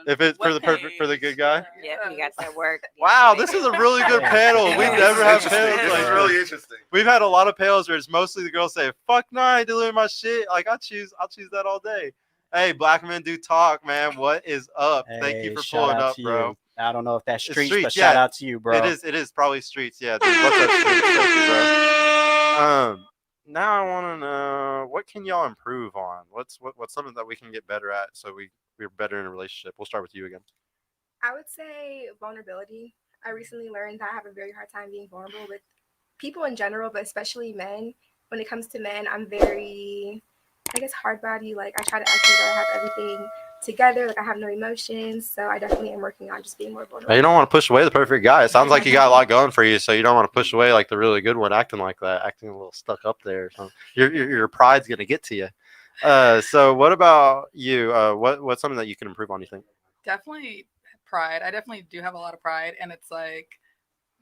If it's for the good guy. Yeah, you got that work. Wow, this is a really good panel. We never have panels This like is really interesting. We've had a lot of panels where it's mostly the girls say, "Fuck no, I ain't delivering my shit." Like I'll choose that all day. Hey, black men do talk, man. What is up? Thank you for pulling up, bro. You. I don't know if that's streets, Streets, but shout out to you, bro. It is probably streets. Yeah, dude. What's up, streets? Thank you, bro. Now I want to know, what can y'all improve on? What's something that we can get better at so we're better in a relationship? We'll start with you again. I would say vulnerability. I recently learned that I have a very hard time being vulnerable with people in general, but especially men. When it comes to men, I'm very, I guess, hard body. Like I try to act like I have everything together, like I have no emotions. So I definitely am working on just being more vulnerable. You don't want to push away the perfect guy. It sounds like you got a lot going for you, so you don't want to push away like the really good one, acting like that, acting a little stuck up there or something. Your pride's gonna get to you. So what about you? What's something that you can improve on, you think? Definitely pride. I definitely do have a lot of pride, and it's like,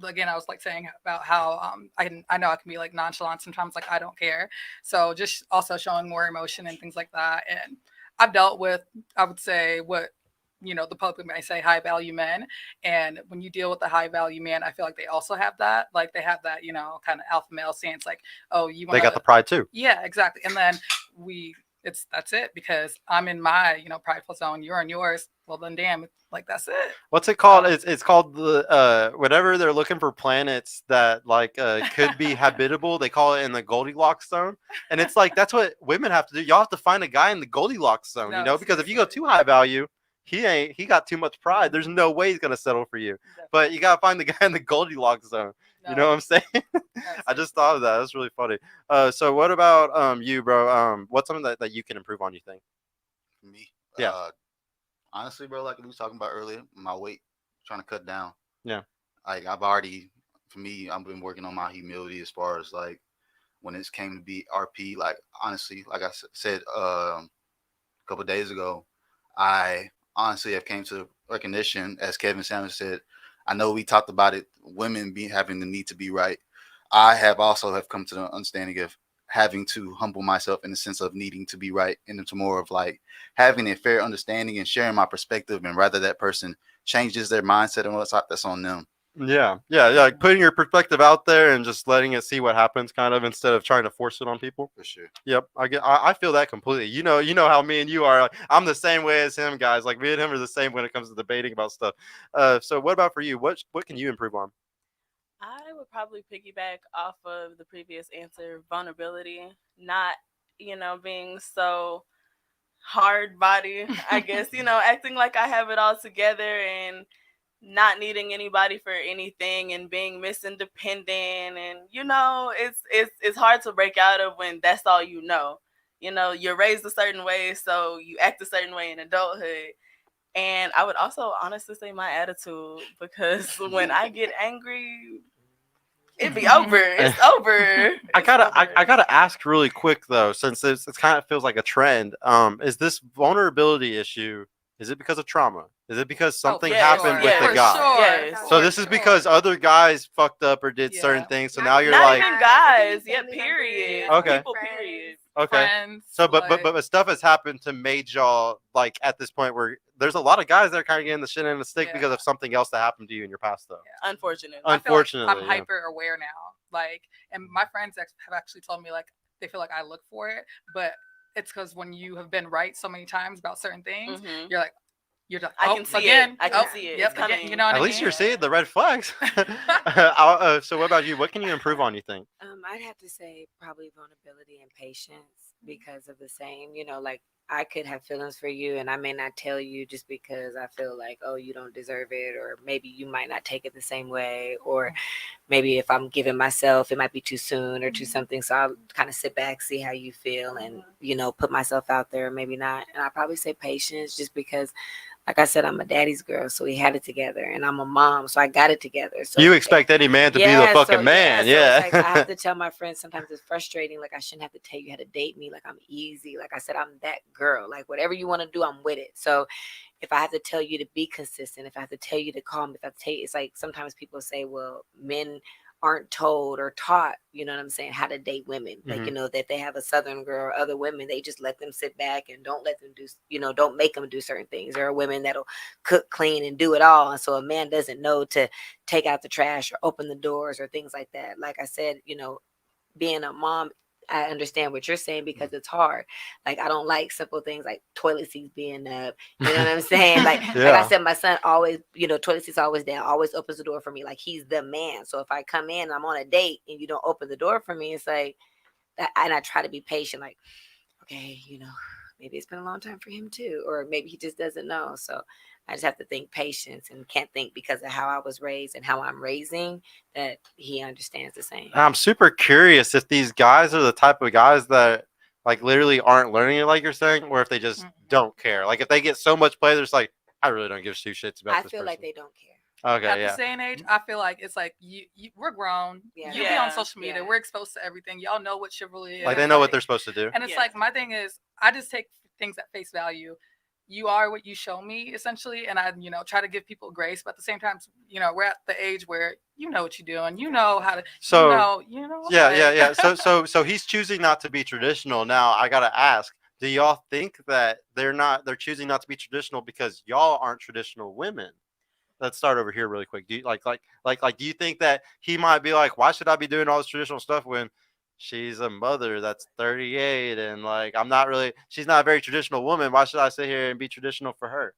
again, I was like saying about how I know I can be like nonchalant sometimes, like I don't care. So just also showing more emotion and things like that. And I've dealt with, I would say, what the public might say high value men. And when you deal with the high value man, I feel like they also have that. Like they have that, kind of alpha male stance. Like, oh, they got the pride too. Yeah, exactly. And then that's it, because I'm in my prideful zone, you're in yours. Well then, damn, like that's it. What's it called? It's called the whenever they're looking for planets that like could be habitable, they call it in the Goldilocks zone. And it's like that's what women have to do. Y'all have to find a guy in the Goldilocks zone, because if you go too high value, he got too much pride. There's no way he's gonna settle for you. Definitely. But you gotta find the guy in the Goldilocks zone. No. You know what I'm saying? I just thought of that. That's really funny. So what about you, bro? What's something that you can improve on, you think? Me? Yeah. Honestly, bro, like we was talking about earlier, my weight, trying to cut down. Yeah. Like I've been working on my humility as far as like when it came to be RP. Like honestly, like I said a couple of days ago, I honestly have came to recognition, as Kevin Sanders said. I know we talked about it, women having the need to be right. I have come to the understanding of having to humble myself in the sense of needing to be right, and into more of like having a fair understanding and sharing my perspective, and rather that person changes their mindset and what's up, that's on them. Yeah, like putting your perspective out there and just letting it see what happens, kind of, instead of trying to force it on people. For sure. Yep, I feel that completely. You know how me and you are. Like, I'm the same way as him, guys. Like me and him are the same when it comes to debating about stuff. So what about for you? What can you improve on? I would probably piggyback off of the previous answer, vulnerability, not, being so hard body, I guess, acting like I have it all together and not needing anybody for anything and being misindependent. And, it's hard to break out of when that's all you're raised a certain way, so you act a certain way in adulthood. And I would also honestly say my attitude, because when I get angry, it'd be over. It's over. I gotta ask really quick though, since it's kind of feels like a trend. Is this vulnerability issue? Is it because of trauma? Is it because something happened with the guy? Sure. Yes. So this is because other guys fucked up or did certain things. So now you're not like, even guys. Yeah, period. Okay. People, period. Okay. Friends, so, but stuff has happened to made y'all like at this point where there's a lot of guys that are kind of getting the shit in the stick because of something else that happened to you in your past, though. Yeah. Unfortunately, I'm hyper aware now. Like, and my friends have actually told me like they feel like I look for it, but it's because when you have been right so many times about certain things, you're like, I can see it. I can see it. Yep, it's coming. You know what At I least mean? you're seeing the red flags. So what about you? What can you improve on, you think? I'd have to say probably vulnerability and patience, because of the same, like I could have feelings for you and I may not tell you just because I feel like, oh, you don't deserve it, or maybe you might not take it the same way, or maybe if I'm giving myself, it might be too soon or too something. So I'll kind of sit back, see how you feel, and, put myself out there, maybe not. And I'll probably say patience, just because, like I said, I'm a daddy's girl, so we had it together, and I'm a mom, so I got it together. So you expect any man to be the fucking man, So it's like, I have to tell my friends sometimes it's frustrating. Like I shouldn't have to tell you how to date me. Like I'm easy. Like I said, I'm that girl. Like whatever you want to do, I'm with it. So if I have to tell you to be consistent, if I have to tell you to call me, if I have to tell you, it's like sometimes people say, well, men aren't told or taught, you know what I'm saying, how to date women. Like, Mhm. you know, that they have a Southern girl or other women, they just let them sit back and don't let them do, you know, don't make them do certain things. There are women that'll cook, clean, and do it all. And so a man doesn't know to take out the trash or open the doors or things like that. Like I said, you know, being a mom, I understand what you're saying because it's hard. Like, I don't like simple things like toilet seats being up. You know what I'm saying? Like I Yeah. said, my son always, you know, toilet seats always down, always opens the door for me. Like, he's the man. So if I come in and I'm on a date and you don't open the door for me, it's like, and I try to be patient. Like, okay, you know, maybe it's been a long time for him too, or maybe he just doesn't know. So I just have to think patience and can't think because of how I was raised and how I'm raising that he understands the same. I'm super curious if these guys are the type of guys that like literally aren't learning it like you're saying, or if they just don't care. Like if they get so much play, they're just like, I really don't give two shits about I this feel person. like they don't care. Okay, At yeah. this day and age, I feel like it's like we're grown. Yeah. You be Yeah. on social media. Yeah. We're exposed to everything. Y'all know what chivalry is. Like they know what they're supposed to do. And it's Yes. like my thing is, I just take things at face value. You are what you show me, essentially, and I, you know, try to give people grace. But at the same time, you know, we're at the age where you know what you're doing. You know how to. So you know. yeah. So he's choosing not to be traditional. Now I gotta ask, do y'all think that they're choosing not to be traditional because y'all aren't traditional women? Let's start over here really quick. Do you do you think that he might be like, why should I be doing all this traditional stuff when she's a mother that's 38 and like she's not a very traditional woman. Why should I sit here and be traditional for her?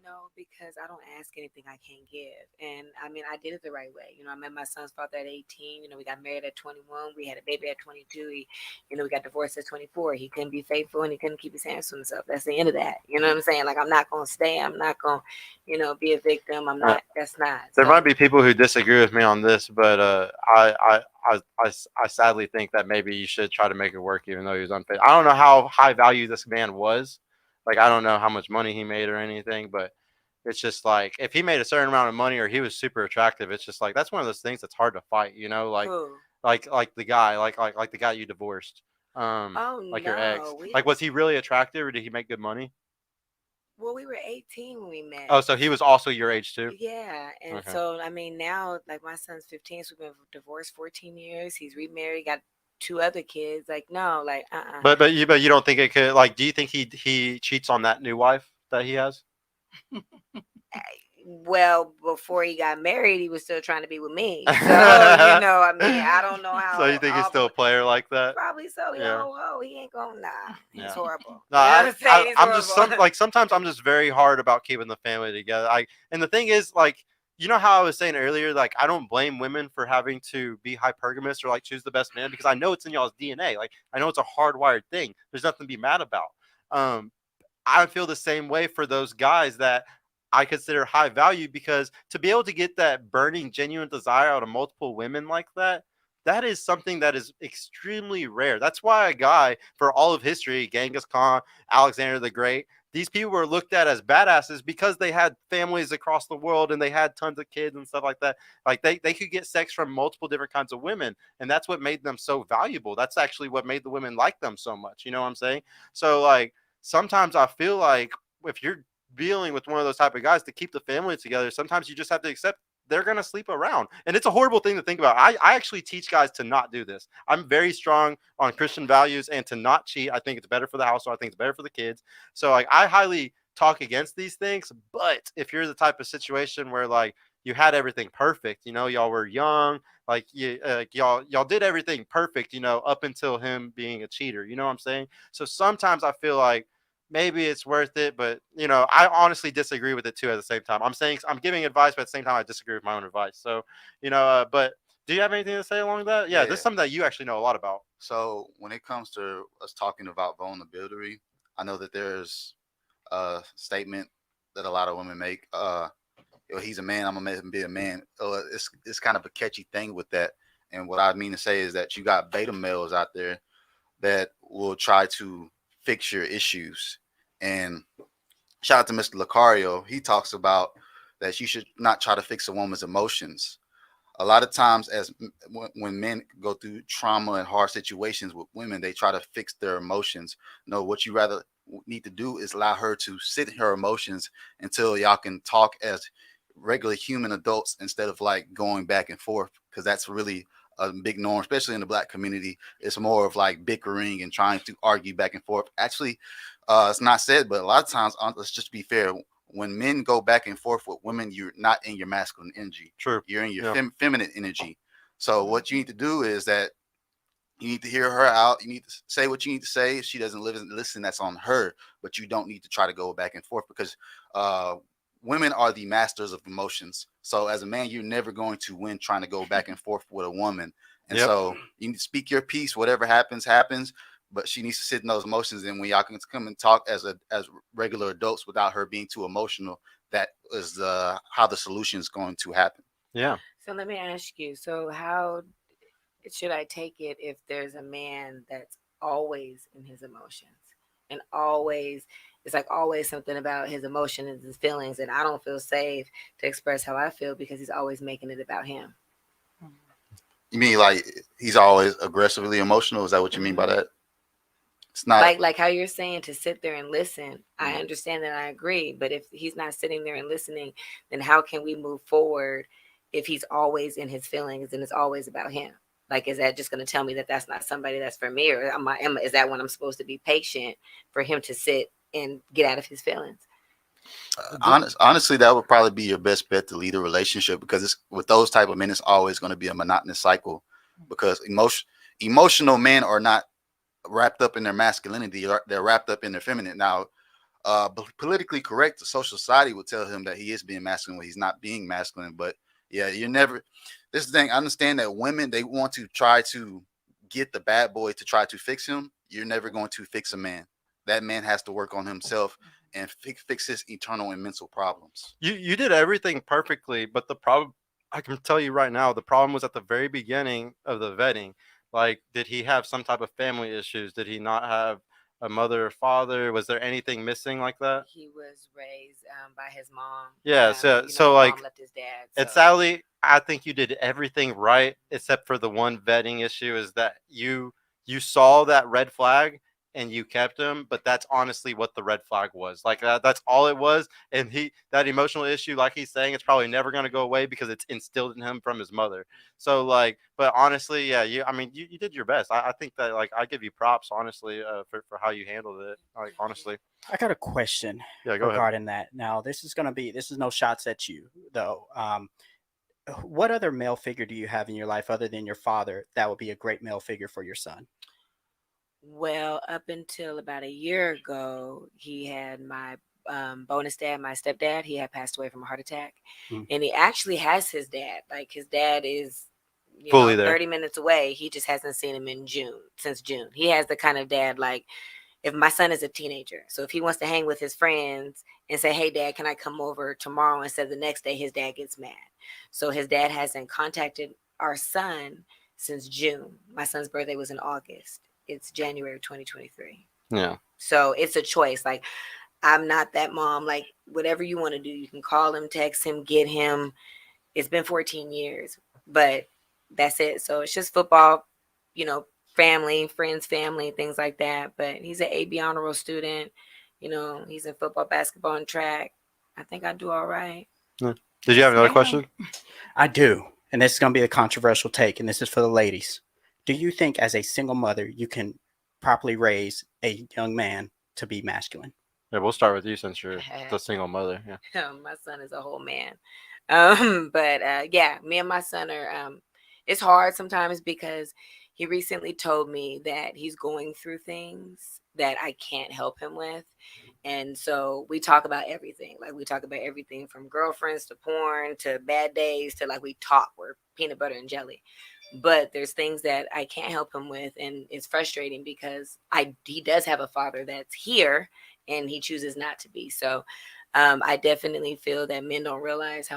No, because I don't ask anything I can't give. And I mean, I did it the right way. You know, I met my son's father at 18. You know, we got married at 21. We had a baby at 22. You know, we got divorced at 24. He couldn't be faithful and he couldn't keep his hands to himself. That's the end of that. You know what I'm saying? Like, I'm not going to stay. I'm not going to, you know, be a victim. I'm not, that's not. There So, might be people who disagree with me on this, but I sadly think that maybe you should try to make it work, even though he was unfaithful. I don't know how high value this man was. Like I don't know how much money he made or anything, but it's just like if he made a certain amount of money or he was super attractive, it's just like that's one of those things that's hard to fight, you know, who? like the guy, like the guy you divorced, Oh, like your ex. no. Like was he really attractive or did he make good money? Well, we were 18 when we met. Oh, so he was also your age too? Yeah, and Okay. so I mean now, like my son's 15, so we've been divorced 14 years. He's remarried, got 2 other kids. Like no, like But you don't think it could like do you think he cheats on that new wife that he has? Well, before he got married, he was still trying to be with me. So you know, I mean, I don't know how. So you think he's still a player like that? Probably so. Yeah. Oh, he ain't going. Nah, he's Yeah. horrible. No, You know what I'm saying? He's I'm just horrible. sometimes I'm just very hard about keeping the family together. And the thing is like you know how I was saying earlier, like I don't blame women for having to be hypergamous or like choose the best man because I know it's in y'all's DNA. Like I know it's a hardwired thing. There's nothing to be mad about. I feel the same way for those guys that I consider high value because to be able to get that burning, genuine desire out of multiple women like that, that is something that is extremely rare. That's why a guy, for all of history, Genghis Khan, Alexander the Great, these people were looked at as badasses because they had families across the world and they had tons of kids and stuff like that. Like they could get sex from multiple different kinds of women. And that's what made them so valuable. That's actually what made the women like them so much. You know what I'm saying? So like sometimes I feel like if you're dealing with one of those type of guys to keep the family together, sometimes you just have to accept they're going to sleep around. And it's a horrible thing to think about. I actually teach guys to not do this. I'm very strong on Christian values and to not cheat. I think it's better for the household. I think it's better for the kids. So like I highly talk against these things. But if you're the type of situation where like you had everything perfect, you know, y'all were young, like y'all did everything perfect, you know, up until him being a cheater. You know what I'm saying? So sometimes I feel like maybe it's worth it, but you know, I honestly disagree with it too. At the same time, I'm saying I'm giving advice, but at the same time, I disagree with my own advice. So, you know, but do you have anything to say along that? Yeah, this is something that you actually know a lot about. So when it comes to us talking about vulnerability, I know that there's a statement that a lot of women make. He's a man. I'm gonna make him be a man. It's kind of a catchy thing with that. And what I mean to say is that you got beta males out there that will try to fix your issues. And shout out to Mr. Lucario. He talks about that you should not try to fix a woman's emotions. A lot of times, when men go through trauma and hard situations with women, they try to fix their emotions. No, what you rather need to do is allow her to sit in her emotions until y'all can talk as regular human adults instead of like going back and forth, because that's really a big norm, especially in the Black community. It's more of like bickering and trying to argue back and forth. Actually, it's not said, but a lot of times, let's just be fair. When men go back and forth with women, you're not in your masculine energy. True. You're in your Yeah. feminine energy. So what you need to do is that you need to hear her out. You need to say what you need to say. If she doesn't listen, that's on her. But you don't need to try to go back and forth, because women are the masters of emotions. So as a man, you're never going to win trying to go back and forth with a woman. And Yep. so you need to speak your piece. Whatever happens, happens. But she needs to sit in those emotions. And when y'all can come and talk as regular adults without her being too emotional, that is how the solution is going to happen. Yeah. So let me ask you. So how should I take it if there's a man that's always in his emotions and always, it's like always something about his emotions and his feelings, and I don't feel safe to express how I feel because he's always making it about him? You mean like he's always aggressively emotional? Is that what you mean by that? It's not like how you're saying to sit there and listen. I understand that, I agree, but if he's not sitting there and listening, then how can we move forward if he's always in his feelings and it's always about him? Like, is that just going to tell me that that's not somebody that's for me? Or is that when I'm supposed to be patient for him to sit and get out of his feelings? honestly, that would probably be your best bet to lead a relationship, because it's, with those type of men, it's always going to be a monotonous cycle, because emotional men are not wrapped up in their masculinity. They're wrapped up in their feminine. Now, politically correct, the social society would tell him that he is being masculine when he's not being masculine. But yeah, you're never. This is the thing. I understand that women, they want to try to get the bad boy to try to fix him. You're never going to fix a man. That man has to work on himself and fix his internal and mental problems. You did everything perfectly, but the problem, I can tell you right now, the problem was at the very beginning of the vetting. Like, did he have some type of family issues? Did he not have a mother or father? Was there anything missing like that? He was raised by his mom. Yeah, so his like, mom left his dad. and So. sadly, I think you did everything right, except for the one vetting issue, is that you saw that red flag and you kept him, but that's honestly what the red flag was. Like, that's all it was. And that emotional issue, like he's saying, it's probably never going to go away because it's instilled in him from his mother. So like, but honestly, yeah, you did your best. I think that, like, I give you props, honestly, for how you handled it. Like, honestly. I got a question Yeah, go ahead. regarding that. Now, this is no shots at you, though. What other male figure do you have in your life other than your father that would be a great male figure for your son? Well, up until about a year ago, he had my bonus dad, my stepdad. He had passed away from a heart attack. And he actually has his dad. Like, his dad is Fully there. 30 minutes away. He just hasn't seen him since June. He has the kind of dad, like, if my son is a teenager, so if he wants to hang with his friends and say, hey, dad, can I come over tomorrow, instead of the next day, his dad gets mad. So his dad hasn't contacted our son since June. My son's birthday was in August. It's January 2023. Yeah. So it's a choice. Like, I'm not that mom. Like, whatever you want to do, you can call him, text him, get him. It's been 14 years, but that's it. So it's just football, family, friends, family, things like that. But he's an AB honor roll student. He's in football, basketball, and track. I think I do all right. Yeah. Did you have another question? I do. And this is going to be a controversial take, and this is for the ladies. Do you think as a single mother, you can properly raise a young man to be masculine? Yeah, we'll start with you since you're the single mother. Yeah. My son is a whole man. But yeah, me and my son are, it's hard sometimes because he recently told me that he's going through things that I can't help him with. And so we talk about everything. Like, we talk about everything from girlfriends to porn to bad days to, like, we're peanut butter and jelly. But there's things that I can't help him with, and it's frustrating because he does have a father that's here and he chooses not to be. So I definitely feel that men don't realize how